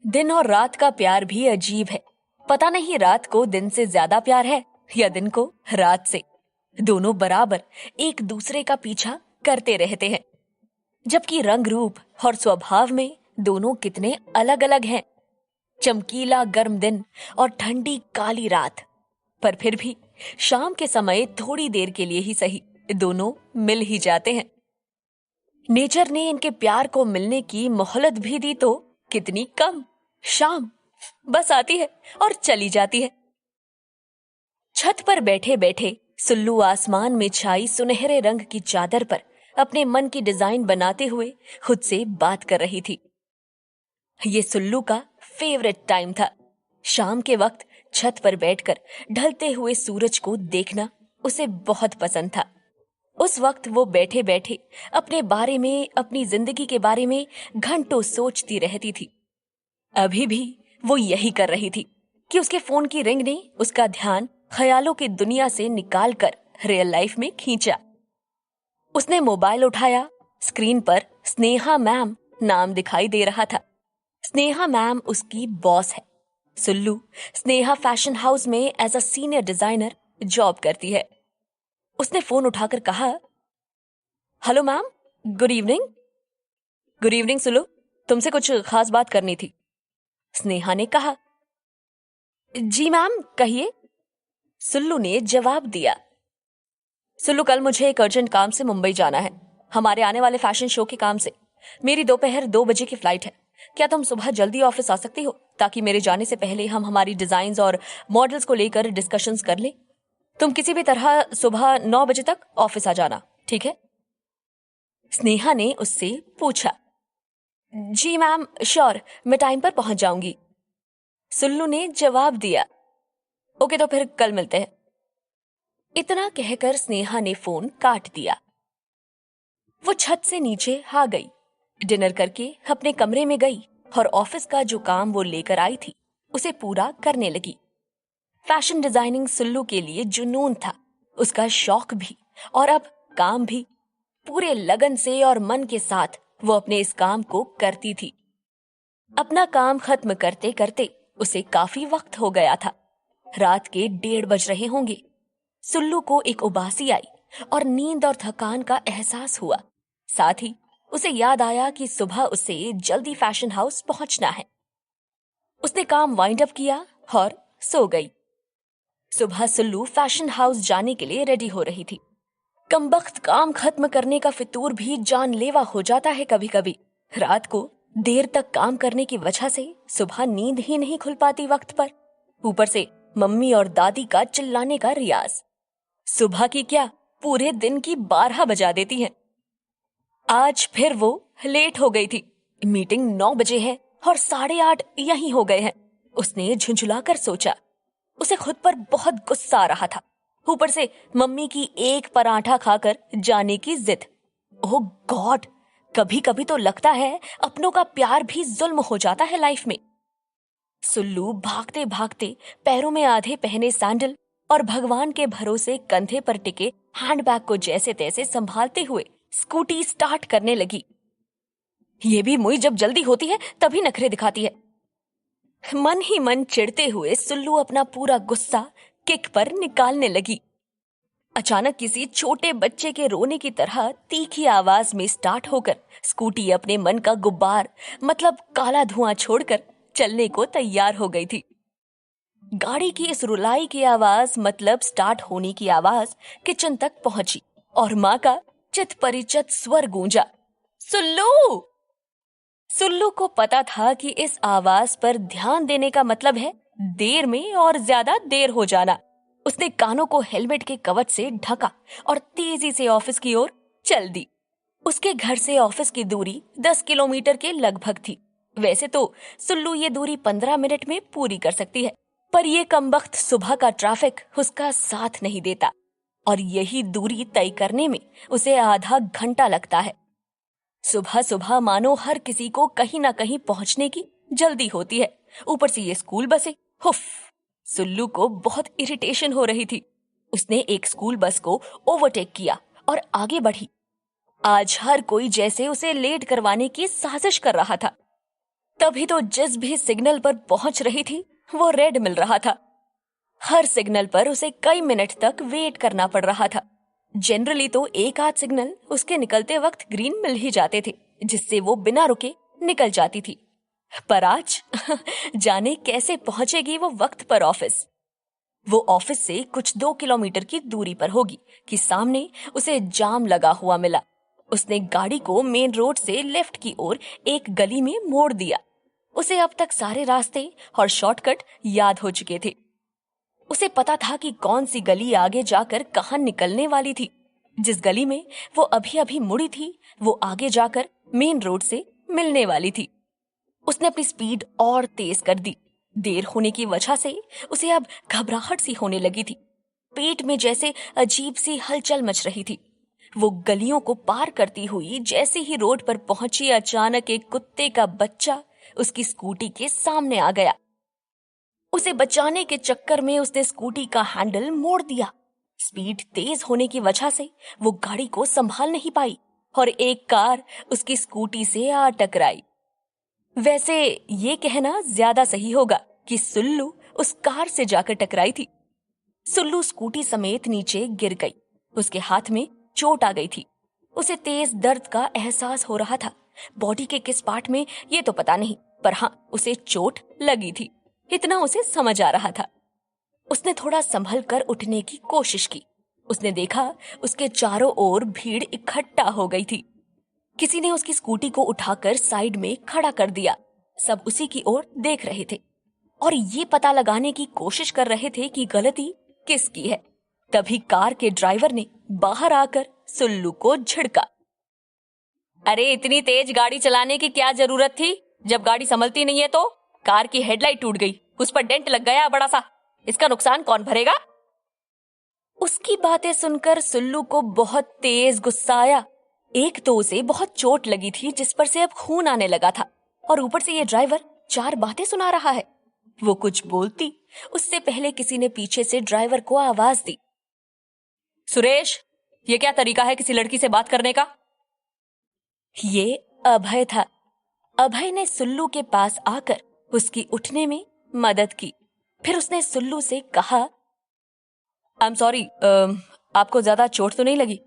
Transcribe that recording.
दिन और रात का प्यार भी अजीब है। पता नहीं रात को दिन से ज्यादा प्यार है या दिन को रात से। दोनों बराबर एक दूसरे का पीछा करते रहते हैं, जबकि रंग रूप और स्वभाव में दोनों कितने अलग अलग हैं। चमकीला गर्म दिन और ठंडी काली रात, पर फिर भी शाम के समय थोड़ी देर के लिए ही सही दोनों मिल ही जाते हैं। नेचर ने इनके प्यार को मिलने की मोहलत भी दी तो कितनी कम। शाम बस आती है और चली जाती है। छत पर बैठे बैठे सुल्लू आसमान में छाई सुनहरे रंग की चादर पर अपने मन की डिजाइन बनाते हुए खुद से बात कर रही थी। ये सुल्लू का फेवरेट टाइम था। शाम के वक्त छत पर बैठकर ढलते हुए सूरज को देखना उसे बहुत पसंद था। उस वक्त वो बैठे बैठे अपने बारे में, अपनी जिंदगी के बारे में घंटों सोचती रहती थी। अभी भी वो यही कर रही थी कि उसके फोन की रिंग ने उसका ध्यान ख्यालों की दुनिया से निकालकर रियल लाइफ में खींचा। उसने मोबाइल उठाया। स्क्रीन पर स्नेहा मैम नाम दिखाई दे रहा था। स्नेहा मैम उसकी बॉस है। सुल्लू स्नेहा फैशन हाउस में as a senior designer job करती है। उसने फोन उठाकर कहा, hello ma'am, good evening. Good evening Sullu, तुमसे कुछ खास बात करनी थी। स्नेहा ने कहा, जी मैम कहिए। सुल्लू ने जवाब दिया, सुल्लू कल मुझे एक अर्जेंट काम से मुंबई जाना है, हमारे आने वाले फैशन शो के काम से। मेरी दोपहर 2 बजे की फ्लाइट है। क्या तुम सुबह जल्दी ऑफिस आ सकती हो ताकि मेरे जाने से पहले हम हमारी डिजाइन्स और मॉडल्स को लेकर डिस्कशंस कर लें। तुम किसी भी तरह सुबह 9 बजे तक ऑफिस आ जाना, ठीक है? स्नेहा ने उससे पूछा। जी मैम श्योर, मैं टाइम पर पहुंच जाऊंगी। सुल्लू ने जवाब दिया, ओके तो फिर कल मिलते हैं। इतना कहकर स्नेहा ने फोन काट दिया। वो छत से नीचे आ गई, डिनर करके अपने कमरे में गई और ऑफिस का जो काम वो लेकर आई थी उसे पूरा करने लगी। फैशन डिजाइनिंग सुल्लू के लिए जुनून था, उसका शौक भी और अब काम भी। पूरे लगन से और मन के साथ वो अपने इस काम को करती थी। अपना काम खत्म करते करते उसे काफी वक्त हो गया था। रात के 1:30 बज रहे होंगे। सुल्लू को एक उबासी आई और नींद और थकान का एहसास हुआ। साथ ही उसे याद आया कि सुबह उसे जल्दी फैशन हाउस पहुंचना है। उसने काम वाइंड अप किया और सो गई। सुबह सुल्लू फैशन हाउस जाने के लिए रेडी हो रही थी। कमबख्त काम खत्म करने का फितूर भी जानलेवा हो जाता है कभी कभी। रात को देर तक काम करने की वजह से सुबह नींद ही नहीं खुल पाती वक्त पर। ऊपर से मम्मी और दादी का चिल्लाने का रियाज। सुबह की क्या, पूरे दिन की 12 बजा देती हैं। आज फिर वो लेट हो गई थी। मीटिंग 9 बजे है और 8:30 यहीं हो गए हैं। उसने झुंझुलाकर सोचा। उसे खुद पर बहुत गुस्सा आ रहा था। ऊपर से मम्मी की एक पराठा खाकर जाने की जिद। ओह गॉड, कभी कभी तो लगता है अपनों का प्यार भी जुल्म हो जाता है लाइफ में। सुल्लू भागते भागते पैरों में आधे पहने सैंडल और भगवान के भरोसे कंधे पर टिके हैंडबैग को जैसे तैसे संभालते हुए स्कूटी स्टार्ट करने लगी। ये भी मुई जब जल्दी होती है तभी नखरे दिखाती है। मन ही मन चिढ़ते हुए सुल्लू अपना पूरा गुस्सा किक पर निकालने लगी। अचानक किसी छोटे बच्चे के रोने की तरह तीखी आवाज में स्टार्ट होकर स्कूटी अपने मन का गुब्बार मतलब काला धुआं छोड़कर चलने को तैयार हो गई थी। गाड़ी की इस रुलाई की आवाज मतलब स्टार्ट होने की आवाज किचन तक पहुंची और माँ का चित परिचित स्वर गूंजा, सुल्लू। सुल्लू को पता था कि इस आवाज पर ध्यान देने का मतलब है देर में और ज्यादा देर हो जाना। उसने कानों को हेलमेट के कवच से ढका और तेजी से ऑफिस की ओर चल दी। उसके घर से ऑफिस की दूरी 10 किलोमीटर के लगभग थी। वैसे तो सुल्लू ये दूरी 15 मिनट में पूरी कर सकती है, पर यह कमबख्त सुबह का ट्रैफिक उसका साथ नहीं देता और यही दूरी तय करने में उसे आधा घंटा लगता है। सुबह सुबह मानो हर किसी को कहीं ना कहीं पहुंचने की जल्दी होती है। ऊपर से ये स्कूल बसें, हुफ। सुल्लू को बहुत इरिटेशन हो रही थी। उसने एक स्कूल बस को ओवरटेक किया और आगे बढ़ी। आज हर कोई जैसे उसे लेट करवाने की साजिश कर रहा था। तभी तो जिस भी सिग्नल पर पहुंच रही थी वो रेड मिल रहा था। हर सिग्नल पर उसे कई मिनट तक वेट करना पड़ रहा था। जनरली तो एक आध सिग्नल उसके निकलते वक्त ग्रीन मिल ही जाते थे, जिससे वो बिना रुके निकल जाती थी। पर आज जाने कैसे पहुंचेगी वो वक्त पर ऑफिस। वो ऑफिस से कुछ 2 किलोमीटर की दूरी पर होगी कि सामने उसे जाम लगा हुआ मिला। उसने गाड़ी को मेन रोड से लेफ्ट की ओर एक गली में मोड़ दिया। उसे अब तक सारे रास्ते और शॉर्टकट याद हो चुके थे। उसे पता था कि कौन सी गली आगे जाकर कहां निकलने वाली थी। जिस गली में वो अभी अभी मुड़ी थी वो आगे जाकर मेन रोड से मिलने वाली थी। उसने अपनी स्पीड और तेज कर दी। देर होने की वजह से उसे अब घबराहट सी होने लगी थी। पेट में जैसे अजीब सी हलचल मच रही थी। वो गलियों को पार करती हुई जैसे ही रोड पर पहुंची, अचानक एक कुत्ते का बच्चा उसकी स्कूटी के सामने आ गया। उसे बचाने के चक्कर में उसने स्कूटी का हैंडल मोड़ दिया। स्पीड तेज होने की वजह से वो गाड़ी को संभाल नहीं पाई और एक कार उसकी स्कूटी से आ टकराई। वैसे ये कहना ज्यादा सही होगा कि सुल्लू उस कार से जाकर टकराई थी। सुल्लू स्कूटी समेत नीचे गिर गई। उसके हाथ में चोट आ गई थी। उसे तेज दर्द का एहसास हो रहा था। बॉडी के किस पार्ट में ये तो पता नहीं, पर हाँ, उसे चोट लगी थी, इतना उसे समझ आ रहा था। उसने थोड़ा संभल कर उठने की कोशिश की। उसने देखा उसके चारों ओर भीड़ इकट्ठा हो गई थी। किसी ने उसकी स्कूटी को उठाकर साइड में खड़ा कर दिया। सब उसी की ओर देख रहे थे और ये पता लगाने की कोशिश कर रहे थे कि गलती किसकी है। तभी कार के ड्राइवर ने बाहर आकर सुल्लू को झिड़का। अरे इतनी तेज गाड़ी चलाने की क्या जरूरत थी? जब गाड़ी संभलती नहीं है तो? कार की हेडलाइट टूट गई, उस पर डेंट लग गया बड़ा सा, इसका नुकसान कौन भरेगा? उसकी बातें सुनकर सुल्लू को बहुत तेज गुस्सा आया। एक तो उसे बहुत चोट लगी थी जिस पर से अब खून आने लगा था, और ऊपर से ये ड्राइवर 4 बातें सुना रहा है। वो कुछ बोलती उससे पहले किसी ने पीछे से ड्राइवर को आवाज दी। सुरेश, ये क्या तरीका है किसी लड़की से बात करने का? ये अभय था। अभय ने सुल्लू के पास आकर उसकी उठने में मदद की। फिर उसने सुल्लू से कहा, आई एम सॉरी, आपको ज्यादा चोट तो नहीं लगी?